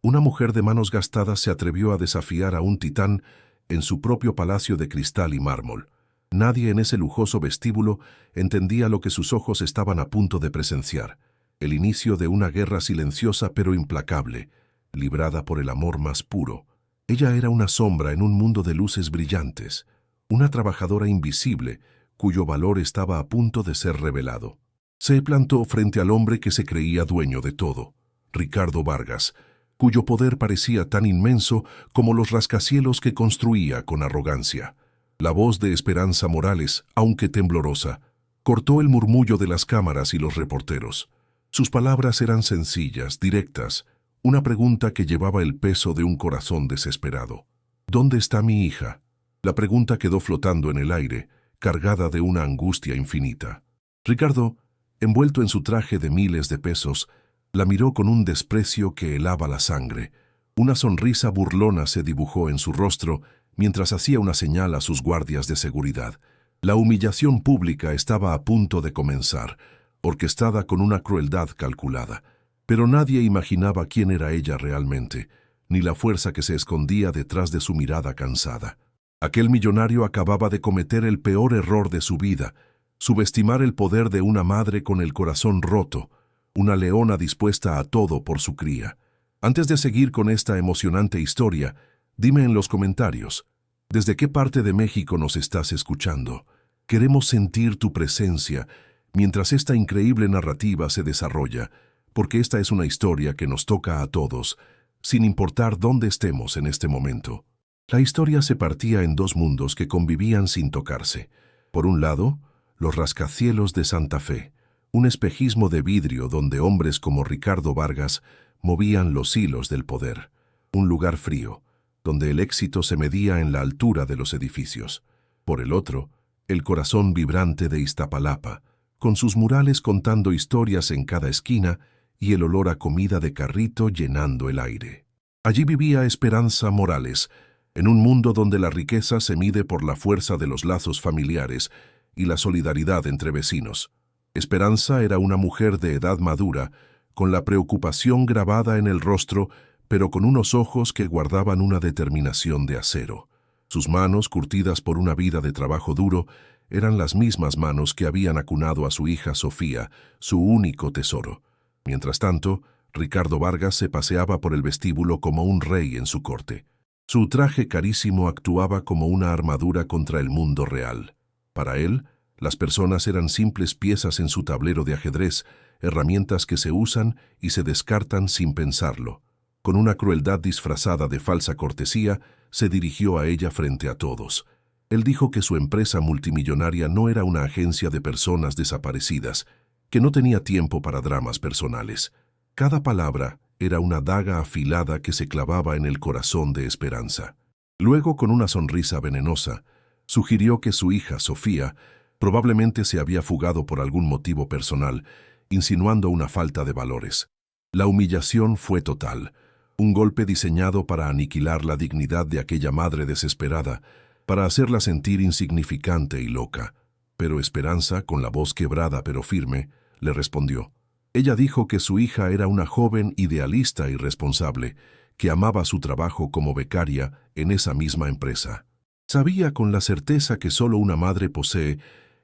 Una mujer de manos gastadas se atrevió a desafiar a un titán en su propio palacio de cristal y mármol. Nadie en ese lujoso vestíbulo entendía lo que sus ojos estaban a punto de presenciar: el inicio de una guerra silenciosa pero implacable, librada por el amor más puro. Ella era una sombra en un mundo de luces brillantes, una trabajadora invisible cuyo valor estaba a punto de ser revelado. Se plantó frente al hombre que se creía dueño de todo, Ricardo Vargas, cuyo poder parecía tan inmenso como los rascacielos que construía con arrogancia. La voz de Esperanza Morales, aunque temblorosa, cortó el murmullo de las cámaras y los reporteros. Sus palabras eran sencillas, directas, una pregunta que llevaba el peso de un corazón desesperado. ¿Dónde está mi hija? La pregunta quedó flotando en el aire, cargada de una angustia infinita. Ricardo, envuelto en su traje de miles de pesos, la miró con un desprecio que helaba la sangre. Una sonrisa burlona se dibujó en su rostro mientras hacía una señal a sus guardias de seguridad. La humillación pública estaba a punto de comenzar, orquestada con una crueldad calculada. Pero nadie imaginaba quién era ella realmente, ni la fuerza que se escondía detrás de su mirada cansada. Aquel millonario acababa de cometer el peor error de su vida: subestimar el poder de una madre con el corazón roto, una leona dispuesta a todo por su cría. Antes de seguir con esta emocionante historia, dime en los comentarios, ¿desde qué parte de México nos estás escuchando? Queremos sentir tu presencia mientras esta increíble narrativa se desarrolla, porque esta es una historia que nos toca a todos, sin importar dónde estemos en este momento. La historia se partía en dos mundos que convivían sin tocarse. Por un lado, los rascacielos de Santa Fe, un espejismo de vidrio donde hombres como Ricardo Vargas movían los hilos del poder. Un lugar frío, donde el éxito se medía en la altura de los edificios. Por el otro, el corazón vibrante de Iztapalapa, con sus murales contando historias en cada esquina y el olor a comida de carrito llenando el aire. Allí vivía Esperanza Morales, en un mundo donde la riqueza se mide por la fuerza de los lazos familiares y la solidaridad entre vecinos. Esperanza era una mujer de edad madura, con la preocupación grabada en el rostro, pero con unos ojos que guardaban una determinación de acero. Sus manos, curtidas por una vida de trabajo duro, eran las mismas manos que habían acunado a su hija Sofía, su único tesoro. Mientras tanto, Ricardo Vargas se paseaba por el vestíbulo como un rey en su corte. Su traje carísimo actuaba como una armadura contra el mundo real. Para él, las personas eran simples piezas en su tablero de ajedrez, herramientas que se usan y se descartan sin pensarlo. Con una crueldad disfrazada de falsa cortesía, se dirigió a ella frente a todos. Él dijo que su empresa multimillonaria no era una agencia de personas desaparecidas, que no tenía tiempo para dramas personales. Cada palabra era una daga afilada que se clavaba en el corazón de Esperanza. Luego, con una sonrisa venenosa, sugirió que su hija, Sofía, probablemente se había fugado por algún motivo personal, insinuando una falta de valores. La humillación fue total, un golpe diseñado para aniquilar la dignidad de aquella madre desesperada, para hacerla sentir insignificante y loca. Pero Esperanza, con la voz quebrada pero firme, le respondió. Ella dijo que su hija era una joven idealista y responsable, que amaba su trabajo como becaria en esa misma empresa. Sabía con la certeza que solo una madre posee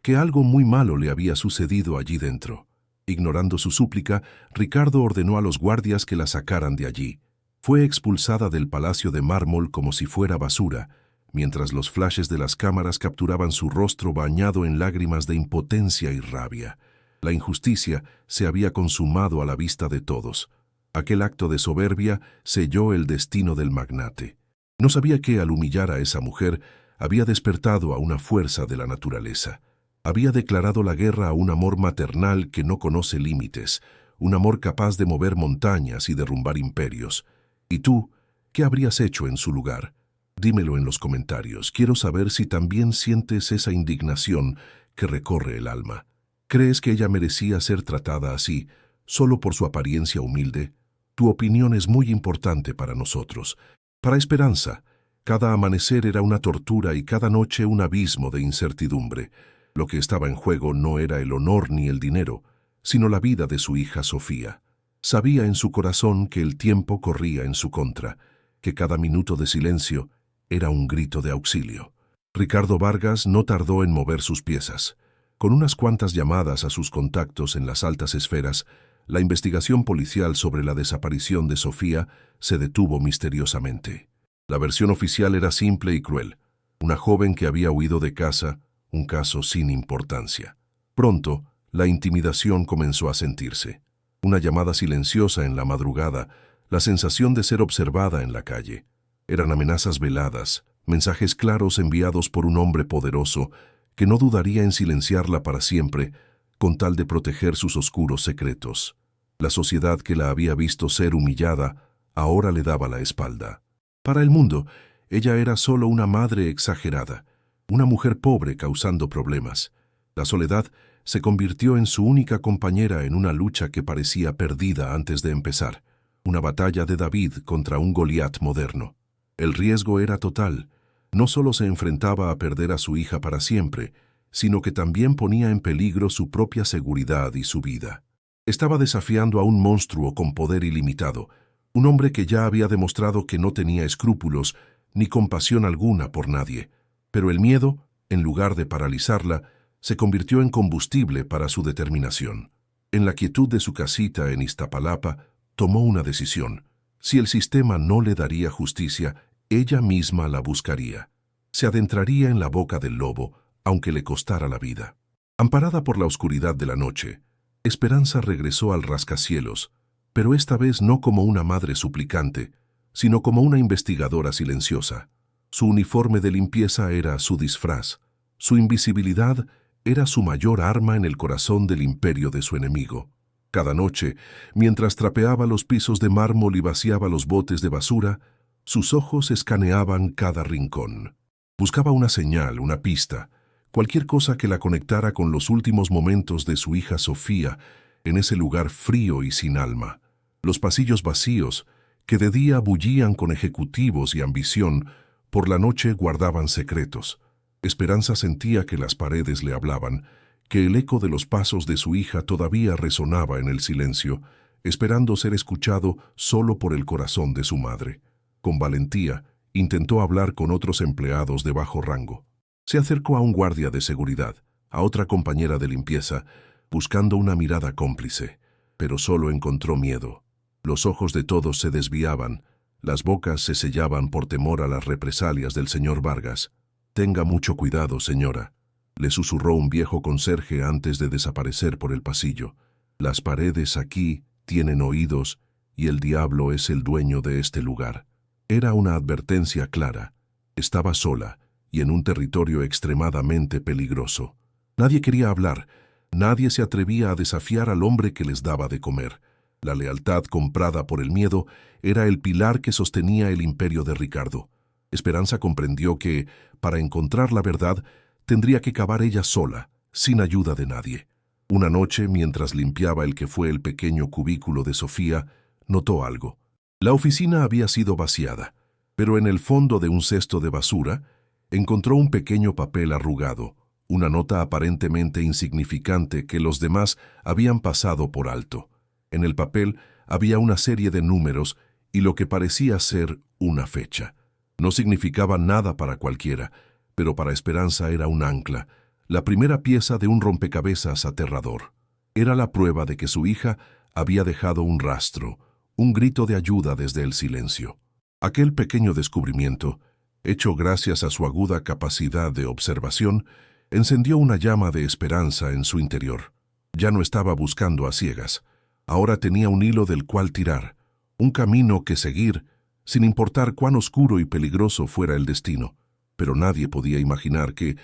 que algo muy malo le había sucedido allí dentro. Ignorando su súplica, Ricardo ordenó a los guardias que la sacaran de allí. Fue expulsada del palacio de mármol como si fuera basura, mientras los flashes de las cámaras capturaban su rostro bañado en lágrimas de impotencia y rabia. La injusticia se había consumado a la vista de todos. Aquel acto de soberbia selló el destino del magnate. No sabía que, al humillar a esa mujer, había despertado a una fuerza de la naturaleza. Había declarado la guerra a un amor maternal que no conoce límites, un amor capaz de mover montañas y derrumbar imperios. ¿Y tú, qué habrías hecho en su lugar? Dímelo en los comentarios. Quiero saber si también sientes esa indignación que recorre el alma. ¿Crees que ella merecía ser tratada así, solo por su apariencia humilde? Tu opinión es muy importante para nosotros. Para Esperanza, cada amanecer era una tortura y cada noche un abismo de incertidumbre. Lo que estaba en juego no era el honor ni el dinero, sino la vida de su hija Sofía. Sabía en su corazón que el tiempo corría en su contra, que cada minuto de silencio era un grito de auxilio. Ricardo Vargas no tardó en mover sus piezas. Con unas cuantas llamadas a sus contactos en las altas esferas, la investigación policial sobre la desaparición de Sofía se detuvo misteriosamente. La versión oficial era simple y cruel. Una joven que había huido de casa, un caso sin importancia. Pronto, la intimidación comenzó a sentirse. Una llamada silenciosa en la madrugada, la sensación de ser observada en la calle. Eran amenazas veladas, mensajes claros enviados por un hombre poderoso que no dudaría en silenciarla para siempre con tal de proteger sus oscuros secretos. La sociedad que la había visto ser humillada ahora le daba la espalda. Para el mundo, ella era solo una madre exagerada, una mujer pobre causando problemas. La soledad se convirtió en su única compañera en una lucha que parecía perdida antes de empezar, una batalla de David contra un Goliat moderno. El riesgo era total. No solo se enfrentaba a perder a su hija para siempre, sino que también ponía en peligro su propia seguridad y su vida. Estaba desafiando a un monstruo con poder ilimitado, un hombre que ya había demostrado que no tenía escrúpulos ni compasión alguna por nadie. Pero el miedo, en lugar de paralizarla, se convirtió en combustible para su determinación. En la quietud de su casita en Iztapalapa, tomó una decisión. Si el sistema no le daría justicia, ella misma la buscaría. Se adentraría en la boca del lobo, aunque le costara la vida. Amparada por la oscuridad de la noche, Esperanza regresó al rascacielos, pero esta vez no como una madre suplicante, sino como una investigadora silenciosa. Su uniforme de limpieza era su disfraz. Su invisibilidad era su mayor arma en el corazón del imperio de su enemigo. Cada noche, mientras trapeaba los pisos de mármol y vaciaba los botes de basura, sus ojos escaneaban cada rincón. Buscaba una señal, una pista, cualquier cosa que la conectara con los últimos momentos de su hija Sofía en ese lugar frío y sin alma. Los pasillos vacíos, que de día bullían con ejecutivos y ambición, por la noche guardaban secretos. Esperanza sentía que las paredes le hablaban, que el eco de los pasos de su hija todavía resonaba en el silencio, esperando ser escuchado solo por el corazón de su madre. Con valentía, intentó hablar con otros empleados de bajo rango. Se acercó a un guardia de seguridad, a otra compañera de limpieza, buscando una mirada cómplice, pero solo encontró miedo. Los ojos de todos se desviaban, las bocas se sellaban por temor a las represalias del señor Vargas. «Tenga mucho cuidado, señora», le susurró un viejo conserje antes de desaparecer por el pasillo. «Las paredes aquí tienen oídos y el diablo es el dueño de este lugar». Era una advertencia clara. Estaba sola y en un territorio extremadamente peligroso. Nadie quería hablar, nadie se atrevía a desafiar al hombre que les daba de comer. La lealtad comprada por el miedo era el pilar que sostenía el imperio de Ricardo. Esperanza comprendió que, para encontrar la verdad, tendría que cavar ella sola, sin ayuda de nadie. Una noche, mientras limpiaba el que fue el pequeño cubículo de Sofía, notó algo. La oficina había sido vaciada, pero en el fondo de un cesto de basura encontró un pequeño papel arrugado, una nota aparentemente insignificante que los demás habían pasado por alto. En el papel había una serie de números y lo que parecía ser una fecha. No significaba nada para cualquiera, pero para Esperanza era un ancla, la primera pieza de un rompecabezas aterrador. Era la prueba de que su hija había dejado un rastro, un grito de ayuda desde el silencio. Aquel pequeño descubrimiento, hecho gracias a su aguda capacidad de observación, encendió una llama de esperanza en su interior. Ya no estaba buscando a ciegas. Ahora tenía un hilo del cual tirar, un camino que seguir, sin importar cuán oscuro y peligroso fuera el destino. Pero nadie podía imaginar que,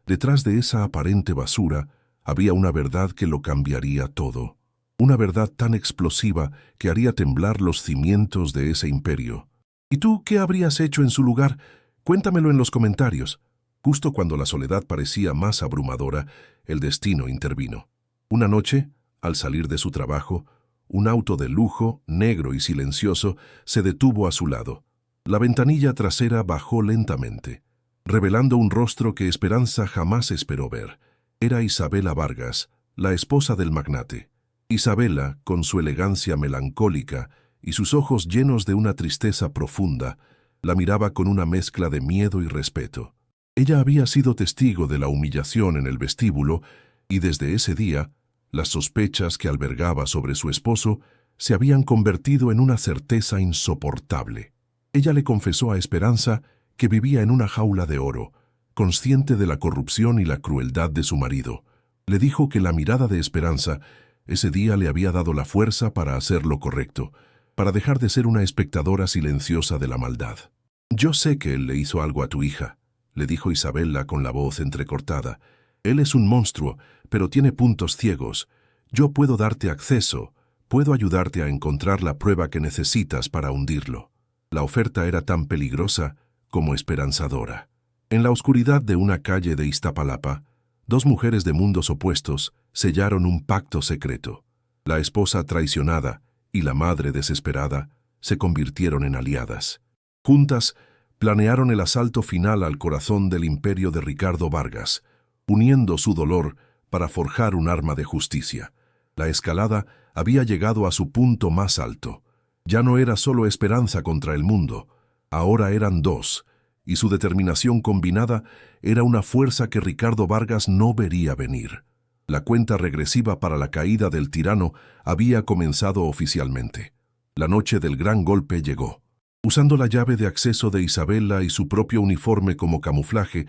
detrás de esa aparente basura, había una verdad que lo cambiaría todo. Una verdad tan explosiva que haría temblar los cimientos de ese imperio. ¿Y tú qué habrías hecho en su lugar? Cuéntamelo en los comentarios. Justo cuando la soledad parecía más abrumadora, el destino intervino. Una noche, al salir de su trabajo, un auto de lujo, negro y silencioso, se detuvo a su lado. La ventanilla trasera bajó lentamente, revelando un rostro que Esperanza jamás esperó ver. Era Isabela Vargas, la esposa del magnate. Isabela, con su elegancia melancólica y sus ojos llenos de una tristeza profunda, la miraba con una mezcla de miedo y respeto. Ella había sido testigo de la humillación en el vestíbulo y desde ese día, las sospechas que albergaba sobre su esposo se habían convertido en una certeza insoportable. Ella le confesó a Esperanza que vivía en una jaula de oro, consciente de la corrupción y la crueldad de su marido. Le dijo que la mirada de Esperanza ese día le había dado la fuerza para hacer lo correcto, para dejar de ser una espectadora silenciosa de la maldad. «Yo sé que él le hizo algo a tu hija», le dijo Isabela con la voz entrecortada. «Él es un monstruo, pero tiene puntos ciegos. Yo puedo darte acceso, puedo ayudarte a encontrar la prueba que necesitas para hundirlo». La oferta era tan peligrosa como esperanzadora. En la oscuridad de una calle de Iztapalapa, dos mujeres de mundos opuestos sellaron un pacto secreto. La esposa traicionada y la madre desesperada se convirtieron en aliadas. Juntas, planearon el asalto final al corazón del imperio de Ricardo Vargas, uniendo su dolor para forjar un arma de justicia. La escalada había llegado a su punto más alto. Ya no era solo Esperanza contra el mundo, ahora eran dos, y su determinación combinada era una fuerza que Ricardo Vargas no vería venir. La cuenta regresiva para la caída del tirano había comenzado oficialmente. La noche del gran golpe llegó. Usando la llave de acceso de Isabela y su propio uniforme como camuflaje,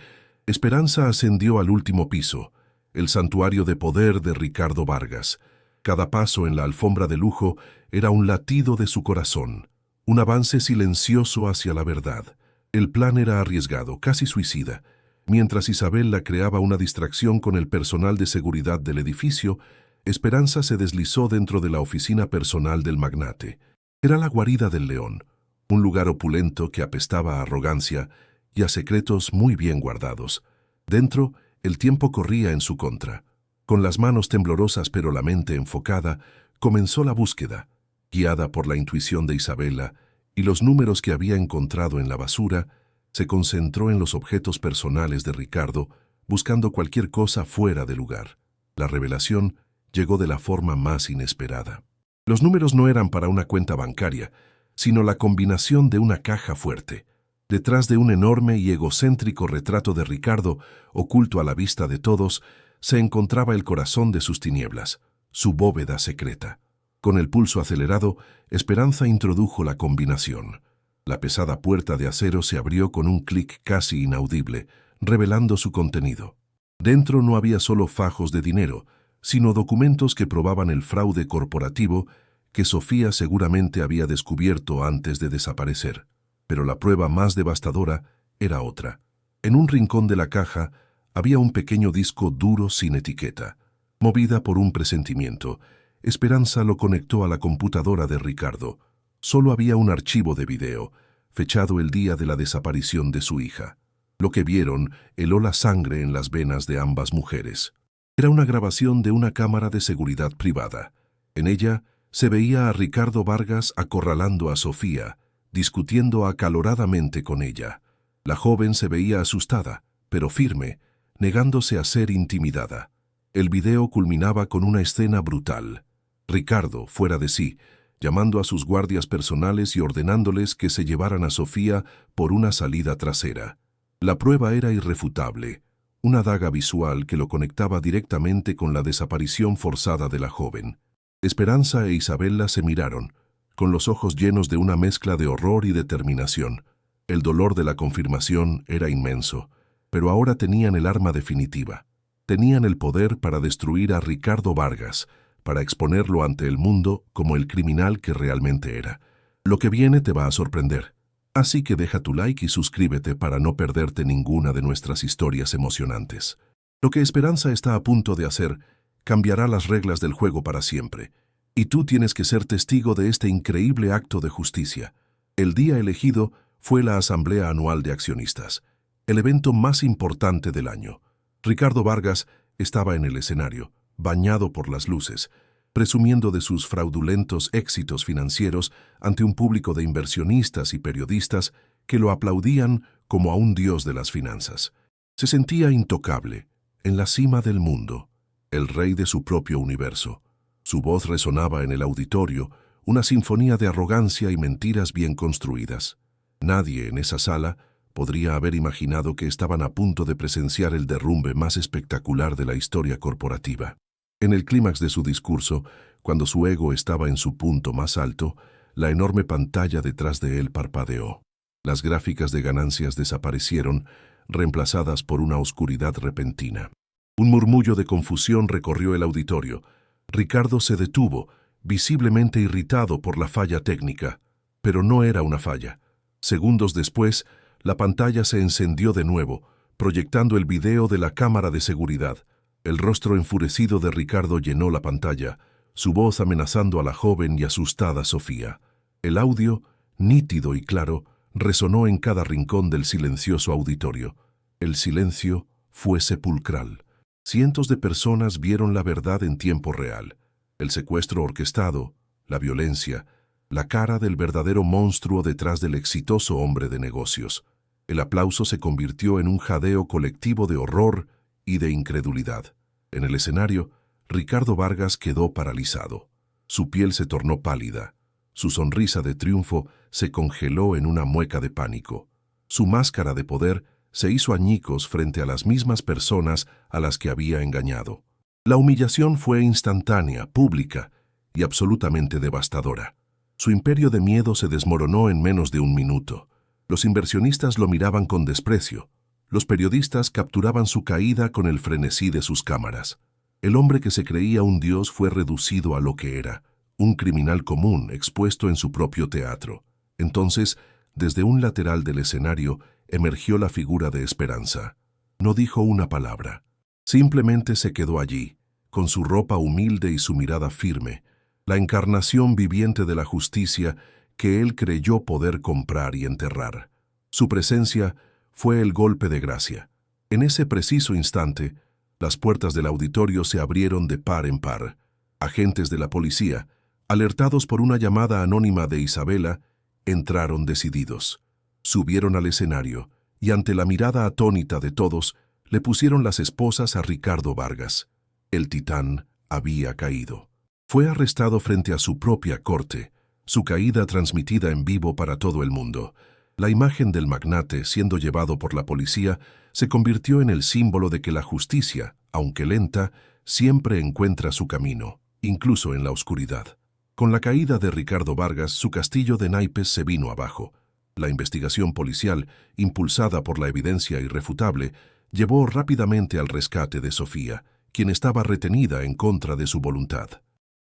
Esperanza ascendió al último piso, el santuario de poder de Ricardo Vargas. Cada paso en la alfombra de lujo era un latido de su corazón, un avance silencioso hacia la verdad. El plan era arriesgado, casi suicida. Mientras Isabela creaba una distracción con el personal de seguridad del edificio, Esperanza se deslizó dentro de la oficina personal del magnate. Era la guarida del león, un lugar opulento que apestaba a arrogancia y a secretos muy bien guardados. Dentro, el tiempo corría en su contra. Con las manos temblorosas pero la mente enfocada, comenzó la búsqueda, guiada por la intuición de Isabela y los números que había encontrado en la basura. Se concentró en los objetos personales de Ricardo, buscando cualquier cosa fuera de lugar. La revelación llegó de la forma más inesperada. Los números no eran para una cuenta bancaria, sino la combinación de una caja fuerte. Detrás de un enorme y egocéntrico retrato de Ricardo, oculto a la vista de todos, se encontraba el corazón de sus tinieblas, su bóveda secreta. Con el pulso acelerado, Esperanza introdujo la combinación. La pesada puerta de acero se abrió con un clic casi inaudible, revelando su contenido. Dentro no había solo fajos de dinero, sino documentos que probaban el fraude corporativo que Sofía seguramente había descubierto antes de desaparecer. Pero la prueba más devastadora era otra. En un rincón de la caja había un pequeño disco duro sin etiqueta. Movida por un presentimiento, Esperanza lo conectó a la computadora de Ricardo. Solo había un archivo de video, fechado el día de la desaparición de su hija. Lo que vieron heló la sangre en las venas de ambas mujeres. Era una grabación de una cámara de seguridad privada. En ella se veía a Ricardo Vargas acorralando a Sofía, discutiendo acaloradamente con ella. La joven se veía asustada, pero firme, negándose a ser intimidada. El video culminaba con una escena brutal. Ricardo, fuera de sí, llamando a sus guardias personales y ordenándoles que se llevaran a Sofía por una salida trasera. La prueba era irrefutable, una daga visual que lo conectaba directamente con la desaparición forzada de la joven. Esperanza e Isabela se miraron, con los ojos llenos de una mezcla de horror y determinación. El dolor de la confirmación era inmenso, pero ahora tenían el arma definitiva. Tenían el poder para destruir a Ricardo Vargas, para exponerlo ante el mundo como el criminal que realmente era. Lo que viene te va a sorprender. Así que deja tu like y suscríbete para no perderte ninguna de nuestras historias emocionantes. Lo que Esperanza está a punto de hacer cambiará las reglas del juego para siempre. Y tú tienes que ser testigo de este increíble acto de justicia. El día elegido fue la Asamblea Anual de Accionistas, el evento más importante del año. Ricardo Vargas estaba en el escenario, bañado por las luces, presumiendo de sus fraudulentos éxitos financieros ante un público de inversionistas y periodistas que lo aplaudían como a un dios de las finanzas. Se sentía intocable, en la cima del mundo, el rey de su propio universo. Su voz resonaba en el auditorio, una sinfonía de arrogancia y mentiras bien construidas. Nadie en esa sala podría haber imaginado que estaban a punto de presenciar el derrumbe más espectacular de la historia corporativa. En el clímax de su discurso, cuando su ego estaba en su punto más alto, la enorme pantalla detrás de él parpadeó. Las gráficas de ganancias desaparecieron, reemplazadas por una oscuridad repentina. Un murmullo de confusión recorrió el auditorio. Ricardo se detuvo, visiblemente irritado por la falla técnica, pero no era una falla. Segundos después, la pantalla se encendió de nuevo, proyectando el video de la cámara de seguridad. El rostro enfurecido de Ricardo llenó la pantalla, su voz amenazando a la joven y asustada Sofía. El audio, nítido y claro, resonó en cada rincón del silencioso auditorio. El silencio fue sepulcral. Cientos de personas vieron la verdad en tiempo real. El secuestro orquestado, la violencia, la cara del verdadero monstruo detrás del exitoso hombre de negocios. El aplauso se convirtió en un jadeo colectivo de horror y de incredulidad. En el escenario, Ricardo Vargas quedó paralizado. Su piel se tornó pálida. Su sonrisa de triunfo se congeló en una mueca de pánico. Su máscara de poder se hizo añicos frente a las mismas personas a las que había engañado. La humillación fue instantánea, pública y absolutamente devastadora. Su imperio de miedo se desmoronó en menos de un minuto. Los inversionistas lo miraban con desprecio. Los periodistas capturaban su caída con el frenesí de sus cámaras. El hombre que se creía un dios fue reducido a lo que era, un criminal común expuesto en su propio teatro. Entonces, desde un lateral del escenario, emergió la figura de Esperanza. No dijo una palabra. Simplemente se quedó allí, con su ropa humilde y su mirada firme, la encarnación viviente de la justicia que él creyó poder comprar y enterrar. Su presencia fue el golpe de gracia. En ese preciso instante, las puertas del auditorio se abrieron de par en par. Agentes de la policía, alertados por una llamada anónima de Isabela, entraron decididos. Subieron al escenario y ante la mirada atónita de todos, le pusieron las esposas a Ricardo Vargas. El titán había caído. Fue arrestado frente a su propia corte, su caída transmitida en vivo para todo el mundo. La imagen del magnate, siendo llevado por la policía, se convirtió en el símbolo de que la justicia, aunque lenta, siempre encuentra su camino, incluso en la oscuridad. Con la caída de Ricardo Vargas, su castillo de naipes se vino abajo. La investigación policial, impulsada por la evidencia irrefutable, llevó rápidamente al rescate de Sofía, quien estaba retenida en contra de su voluntad.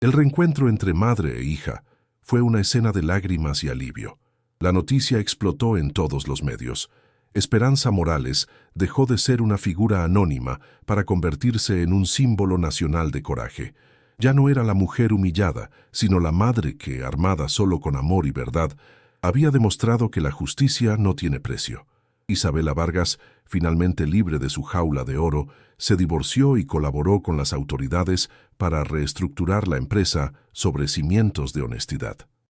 El reencuentro entre madre e hija fue una escena de lágrimas y alivio. La noticia explotó en todos los medios. Esperanza Morales dejó de ser una figura anónima para convertirse en un símbolo nacional de coraje. Ya no era la mujer humillada, sino la madre que, armada solo con amor y verdad, había demostrado que la justicia no tiene precio. Isabela Vargas, finalmente libre de su jaula de oro, se divorció y colaboró con las autoridades para reestructurar la empresa sobre cimientos de honestidad.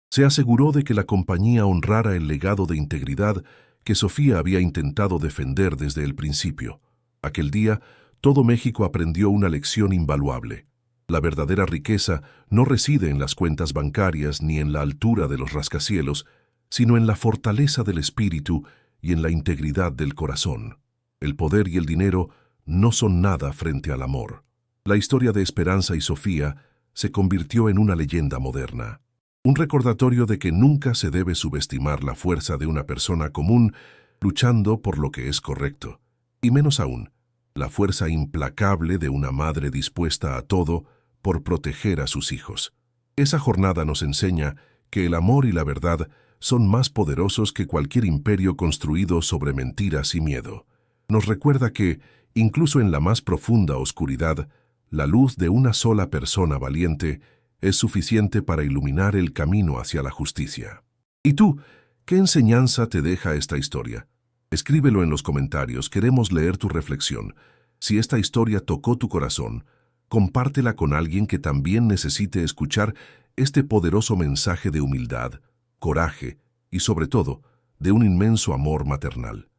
Se aseguró de que la compañía honrara el legado de integridad que Sofía había intentado defender desde el principio. Aquel día, todo México aprendió una lección invaluable. La verdadera riqueza no reside en las cuentas bancarias ni en la altura de los rascacielos, sino en la fortaleza del espíritu y en la integridad del corazón. El poder y el dinero no son nada frente al amor. La historia de Esperanza y Sofía se convirtió en una leyenda moderna. Un recordatorio de que nunca se debe subestimar la fuerza de una persona común luchando por lo que es correcto, y menos aún, la fuerza implacable de una madre dispuesta a todo por proteger a sus hijos. Esa jornada nos enseña que el amor y la verdad son más poderosos que cualquier imperio construido sobre mentiras y miedo. Nos recuerda que, incluso en la más profunda oscuridad, la luz de una sola persona valiente es suficiente para iluminar el camino hacia la justicia. ¿Y tú, qué enseñanza te deja esta historia? Escríbelo en los comentarios, queremos leer tu reflexión. Si esta historia tocó tu corazón, compártela con alguien que también necesite escuchar este poderoso mensaje de humildad, coraje y, sobre todo, de un inmenso amor maternal.